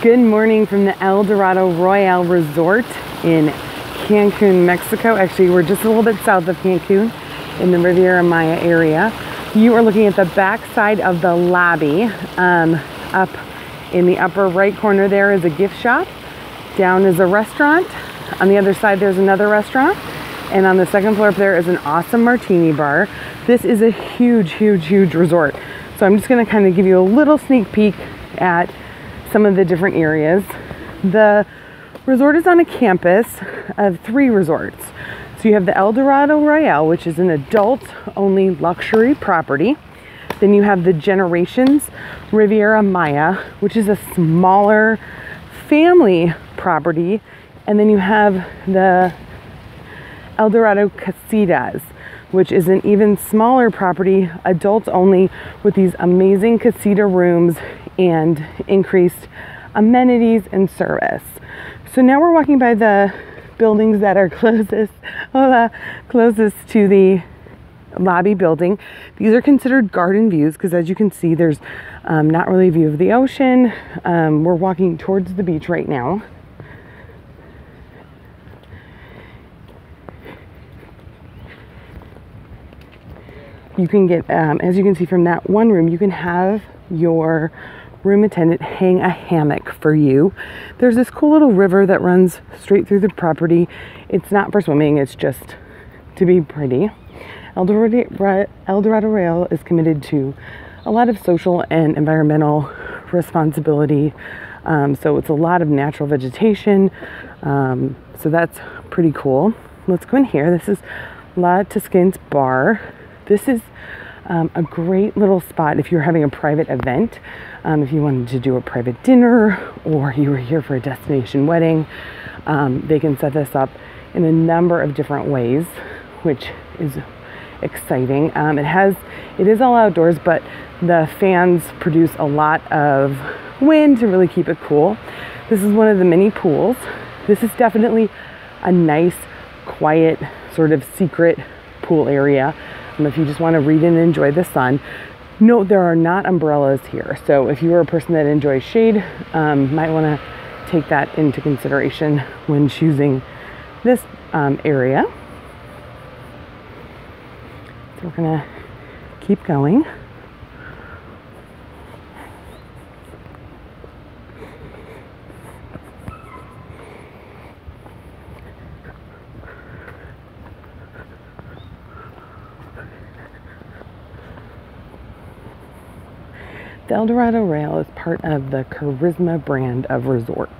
Good morning from the Dorado Royale Resort in Cancun, Mexico. Actually, we're just a little bit south of Cancun in the Riviera Maya area. You are looking at the back side of the lobby. Up in the upper right corner there is a gift shop. Down is a restaurant. On the other side there's another restaurant. And on the second floor up there is an awesome martini bar. This is a huge, huge, huge resort. So I'm just going to kind of give you a little sneak peek at some of the different areas. The resort is on a campus of 3 resorts. So you have the Dorado Royale, which is an adult-only luxury property. Then you have the Generations Riviera Maya, which is a smaller family property. And then you have the Dorado Casitas, which is an even smaller property, adults only, with these amazing casita rooms and increased amenities and service. So now we're walking by the buildings that are closest to the lobby building. These are considered garden views because, as you can see, there's not really a view of the ocean. We're walking towards the beach right now. You can get, as you can see from that one room, you can have your room attendant hang a hammock for you. There's this cool little river that runs straight through the property. It's not for swimming, it's just to be pretty. Dorado Royale is committed to a lot of social and environmental responsibility. So it's a lot of natural vegetation. So that's pretty cool. Let's go in here. This is Lotta Skins Bar. This is a great little spot if you're having a private event, if you wanted to do a private dinner or you were here for a destination wedding. They can set this up in a number of different ways, which is exciting. It is all outdoors, but the fans produce a lot of wind to really keep it cool. This is one of the mini pools. This is definitely a nice, quiet, sort of secret pool area. If you just want to read and enjoy the sun. Note there are not umbrellas here. So if you are a person that enjoys shade, might want to take that into consideration when choosing this area. So we're going to keep going. The Dorado Royale is part of the Karisma brand of resorts.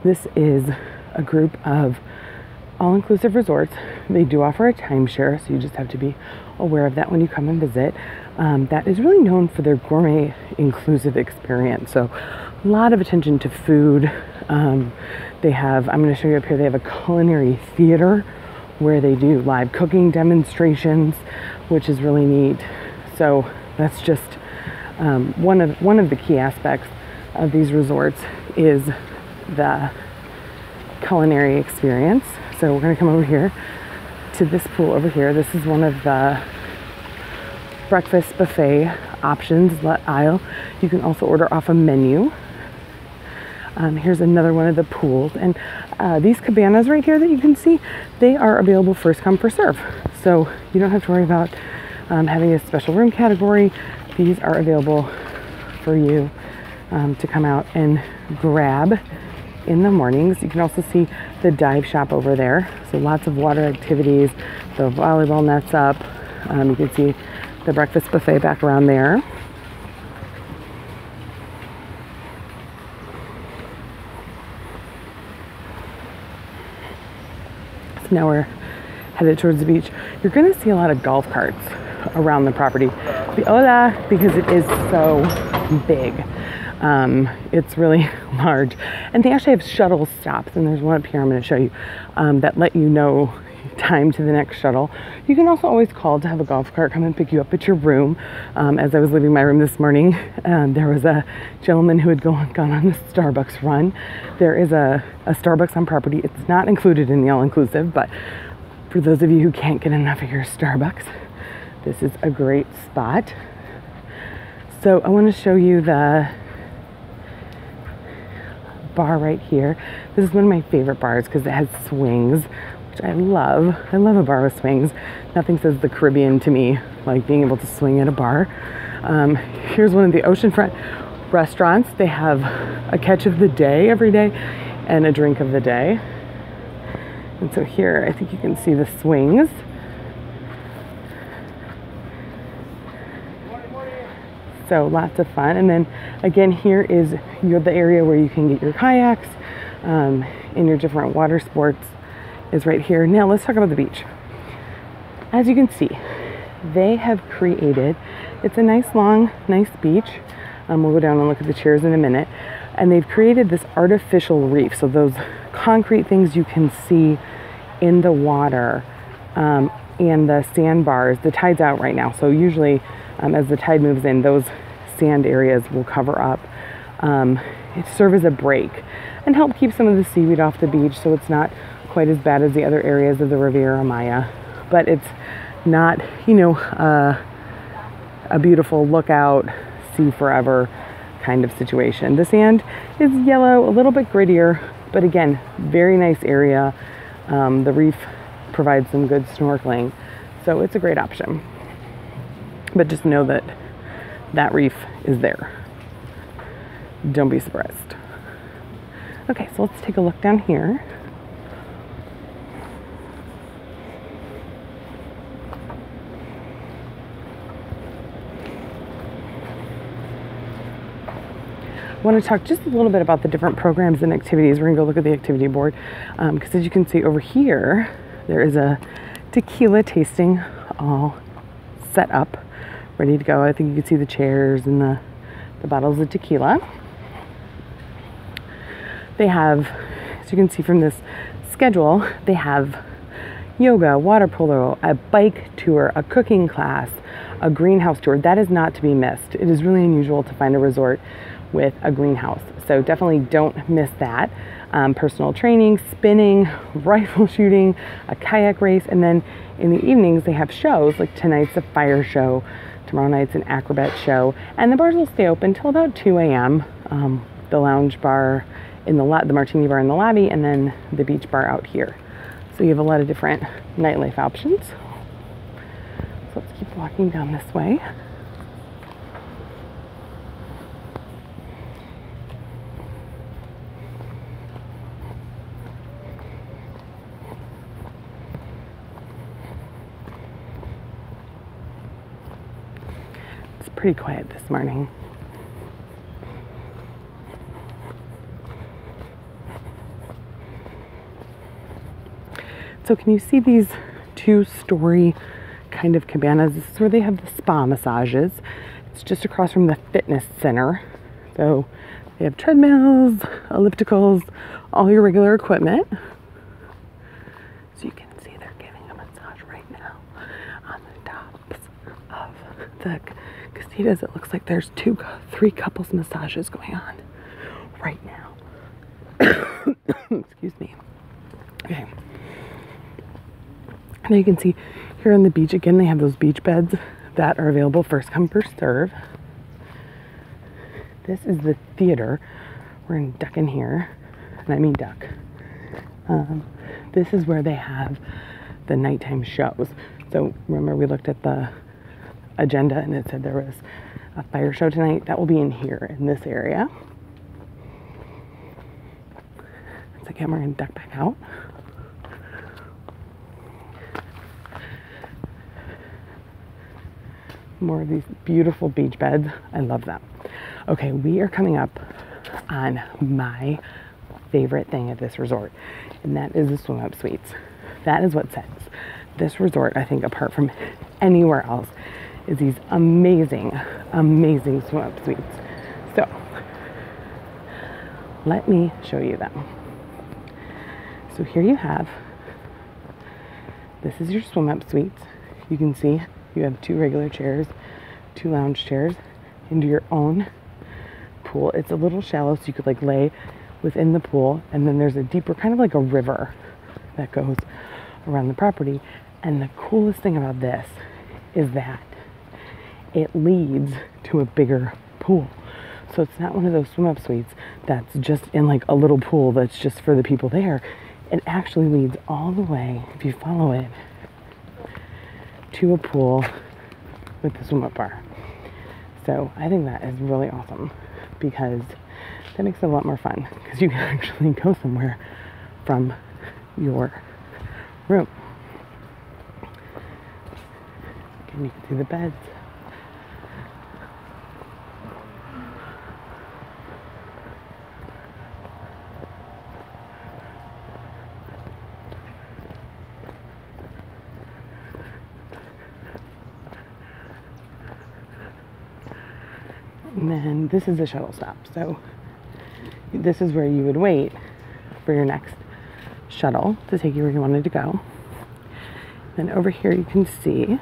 This is a group of all-inclusive resorts. They do offer a timeshare, so you just have to be aware of that when you come and visit. That is really known for their gourmet inclusive experience. So a lot of attention to food. They have, I'm going to show you up here, they have a Culinary Theater where they do live cooking demonstrations, which is really neat. So that's just one of the key aspects of these resorts is the culinary experience. So we're going to come over here to this pool over here. This is one of the breakfast buffet options aisle. You can also order off a menu. Here's another one of the pools, and these cabanas right here that you can see, they are available first come first serve. So you don't have to worry about having a special room category. These are available for you to come out and grab in the mornings. You can also see the dive shop over there. So lots of water activities, the volleyball nets up. You can see the breakfast buffet back around there. So now we're headed towards the beach. You're going to see a lot of golf carts around the property. Because it is so big. It's really large. And they actually have shuttle stops, and there's one up here I'm going to show you that let you know time to the next shuttle. You can also always call to have a golf cart come and pick you up at your room. As I was leaving my room this morning, there was a gentleman who had gone on a Starbucks run. There is a Starbucks on property. It's not included in the all-inclusive, but for those of you who can't get enough of your Starbucks, this is a great spot. So I want to show you the bar right here. This is one of my favorite bars because it has swings, which I love. I love a bar with swings. Nothing says the Caribbean to me like being able to swing at a bar. Here's one of the oceanfront restaurants. They have a catch of the day every day and a drink of the day. And so here, I think you can see the swings. So lots of fun. And then again, here is the area where you can get your kayaks and your different water sports is right here. Now let's talk about the beach. As you can see, they have created, it's a nice long, nice beach. We'll go down and look at the chairs in a minute. And they've created this artificial reef. So those concrete things you can see in the water and the sandbars. The tide's out right now. So usually as the tide moves in, those sand areas will cover up. It serves as a break and help keep some of the seaweed off the beach so it's not quite as bad as the other areas of the Riviera Maya. But it's not, you know, a beautiful lookout, see forever kind of situation. The sand is yellow, a little bit grittier, but again, very nice area. The reef provides some good snorkeling, so it's a great option. But just know that that reef is there. Don't be surprised. Okay, so let's take a look down here. I want to talk just a little bit about the different programs and activities. We're going to go look at the activity board because as you can see over here, there is a tequila tasting all set up, ready to go. I think you can see the chairs and the bottles of tequila. They have, as you can see from this schedule, they have yoga, water polo, a bike tour, a cooking class, a greenhouse tour. That is not to be missed. It is really unusual to find a resort with a greenhouse. So definitely don't miss that. Personal training, spinning, rifle shooting, a kayak race, and then in the evenings they have shows, like tonight's a fire show, tomorrow night's an acrobat show, and the bars will stay open till about 2 a.m. The lounge bar in the martini bar in the lobby, and then the beach bar out here. So you have a lot of different nightlife options. So let's keep walking down this way. Pretty quiet this morning. So can you see these 2-story kind of cabanas? This is where they have the spa massages. It's just across from the fitness center. So they have treadmills, ellipticals, all your regular equipment. So you can see they're giving a massage right now on the tops of the Casitas. It looks like there's 3 couples massages going on right now. Excuse me. Okay. Now you can see here on the beach, again, they have those beach beds that are available first come, first serve. This is the theater. We're in duck in here, and I mean duck. This is where they have the nighttime shows. So remember we looked at the agenda and it said there was a fire show tonight. That will be in here in this area. So again, we're going to duck back out. More of these beautiful beach beds. I love them. Okay, we are coming up on my favorite thing at this resort, and that is the swim up suites. That is what sets this resort, I think, apart from anywhere else, is these amazing, amazing swim up suites. So let me show you them. So here you have, this is your swim up suites. You can see you have 2 regular chairs, 2 lounge chairs, into your own pool. It's a little shallow, so you could like lay within the pool, and then there's a deeper, kind of like a river that goes around the property. And the coolest thing about this is that it leads to a bigger pool. So it's not one of those swim up suites that's just in like a little pool that's just for the people there. It actually leads all the way, if you follow it, to a pool with the swim up bar. So I think that is really awesome because that makes it a lot more fun because you can actually go somewhere from your room. And you can see the beds. And then this is the shuttle stop. So this is where you would wait for your next shuttle to take you where you wanted to go. Then over here you can see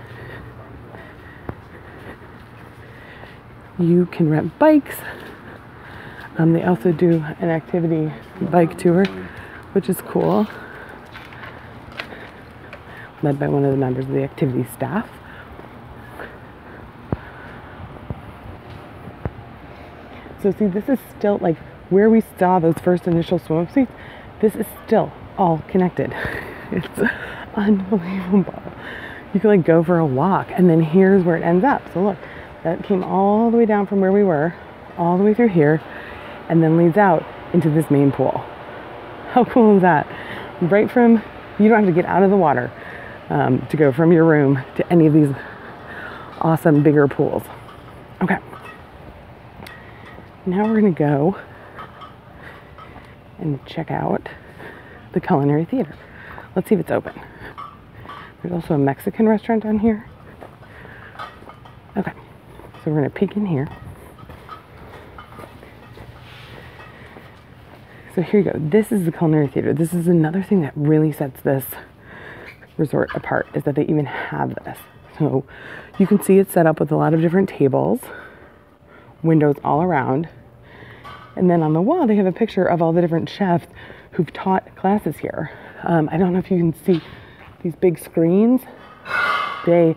you can rent bikes. They also do an activity bike tour, which is cool, led by one of the members of the activity staff. So see, this is still like where we saw those first initial swim-up suites. This is still all connected. It's unbelievable. You can like go for a walk and then here's where it ends up. So look, that came all the way down from where we were, all the way through here, and then leads out into this main pool. How cool is that? Right from, you don't have to get out of the water to go from your room to any of these awesome bigger pools. Okay. Now we're gonna go and check out the Culinary Theater. Let's see if it's open. There's also a Mexican restaurant down here. Okay, so we're gonna peek in here. So here you go. This is the Culinary Theater. This is another thing that really sets this resort apart, is that they even have this. So you can see it's set up with a lot of different tables, windows all around. And then on the wall, they have a picture of all the different chefs who've taught classes here. I don't know if you can see these big screens. They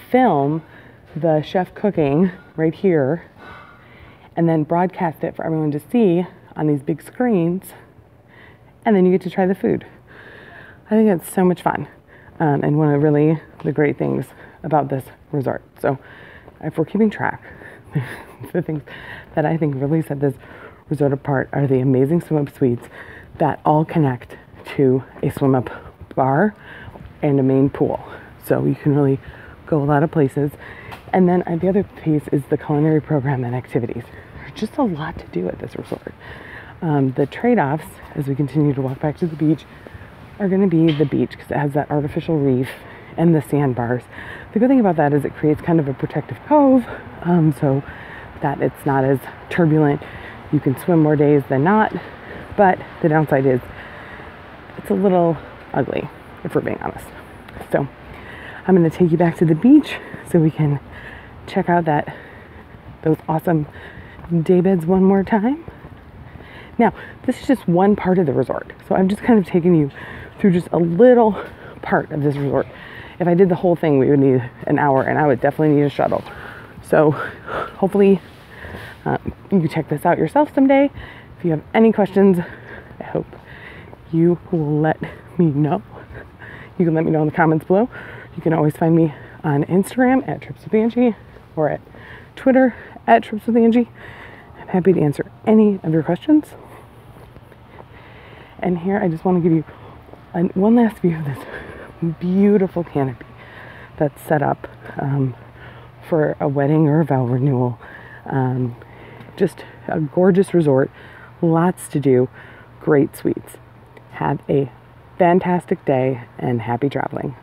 film the chef cooking right here and then broadcast it for everyone to see on these big screens. And then you get to try the food. I think it's so much fun. And one of really the great things about this resort. So if we're keeping track, the things that I think really set this resort apart are the amazing swim-up suites that all connect to a swim-up bar and a main pool. So you can really go a lot of places. And then the other piece is the culinary program and activities. There's just a lot to do at this resort. The trade-offs, as we continue to walk back to the beach, are going to be the beach because it has that artificial reef and the sandbars. The good thing about that is it creates kind of a protective cove so that it's not as turbulent. You can swim more days than not, but the downside is it's a little ugly, if we're being honest. So I'm going to take you back to the beach so we can check out those awesome day beds one more time. Now, this is just one part of the resort. So I've just kind of taken you through just a little part of this resort. If I did the whole thing, we would need an hour, and I would definitely need a shuttle. So hopefully you can check this out yourself someday. If you have any questions, I hope you will let me know. You can let me know in the comments below. You can always find me on Instagram at Trips with Angie or at Twitter at Trips with Angie. I'm happy to answer any of your questions. And here I just want to give you one last view of this beautiful canopy that's set up for a wedding or a vow renewal. Just a gorgeous resort, lots to do, great suites. Have a fantastic day and happy traveling.